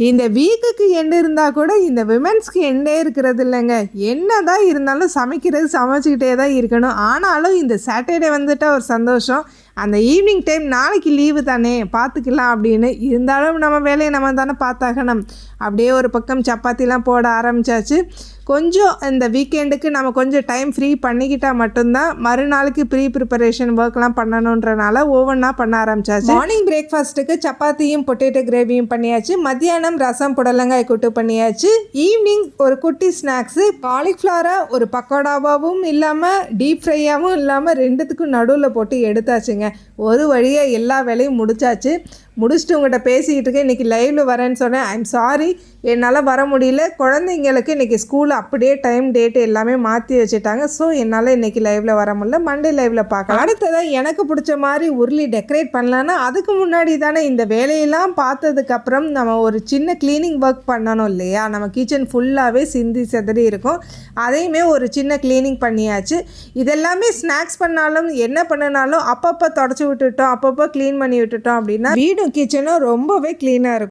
இந்த வீக்குக்கு எண்டு இருந்தால் கூட இந்த விமென்ஸ்க்கு எண்டே இருக்கிறது இல்லைங்க. என்ன தான் இருந்தாலும் சமைச்சிக்கிட்டே தான் இருக்கணும். ஆனாலும் இந்த சாட்டர்டே வந்துட்டால் ஒரு சந்தோஷம். அந்த ஈவினிங் டைம் நாளைக்கு லீவு தானே பார்த்துக்கலாம் அப்படின்னு இருந்தாலும் நம்ம வேலையை நம்ம தானே பார்த்தாகணும். அப்படியே ஒரு பக்கம் சப்பாத்திலாம் போட ஆரம்பித்தாச்சு. கொஞ்சம் இந்த வீக்கெண்டுக்கு நம்ம கொஞ்சம் டைம் ஃப்ரீ பண்ணிக்கிட்டால் மட்டும்தான் மறுநாளுக்கு ப்ரிப்பரேஷன் ஒர்க்லாம் பண்ணணுன்றனால ஒவ்வொன்றா பண்ண ஆரம்பித்தாச்சு. மார்னிங் பிரேக்ஃபாஸ்ட்டுக்கு சப்பாத்தியும் பொட்டேட்டோ கிரேவியும் பண்ணியாச்சு. மத்தியானம் ரசம் புடலங்காய் கூட்டு பண்ணியாச்சு. ஈவினிங் ஒரு குட்டி ஸ்நாக்ஸு காலிஃப்ளவரை ஒரு பக்கோடாவாகவும் இல்லாமல் டீப் ஃப்ரையாகவும் இல்லாமல் ரெண்டுத்துக்கும் நடுவில் போட்டு எடுத்தாச்சுங்க. ஒரு வழியாக எல்லா வேலையும் முடிச்சுட்டு உங்கள்கிட்ட பேசிக்கிட்டு இருக்கேன். இன்றைக்கி லைவில் வரேன்னு சொன்னேன். ஐம் சாரி, என்னால் வர முடியல. குழந்தைங்களுக்கு இன்றைக்கி ஸ்கூல் அப்படியே டைம் டேட்டு எல்லாமே மாற்றி வச்சுட்டாங்க. ஸோ என்னால் இன்றைக்கி லைவில் வர முடியல. மண்டே லைவில் பார்க்கலாம். அடுத்ததாக எனக்கு பிடிச்ச மாதிரி உருளி டெக்கரேட் பண்ணலான்னா அதுக்கு முன்னாடி தானே இந்த வேலையெல்லாம் பார்த்ததுக்கப்புறம் நம்ம ஒரு சின்ன க்ளீனிங் ஒர்க் பண்ணணும் இல்லையா. நம்ம கிச்சன் ஃபுல்லாகவே சிந்தி செதறி இருக்கும். அதையுமே ஒரு சின்ன க்ளீனிங் பண்ணியாச்சு. இதெல்லாமே ஸ்நாக்ஸ் பண்ணாலும் என்ன பண்ணினாலும் அப்பப்போ தொடச்சி விட்டுட்டோம், அப்பப்போ க்ளீன் பண்ணி விட்டுட்டோம் அப்படின்னா வீடும் கிச்சனும் ரொம்பவே க்ளீனாக இருக்கும்.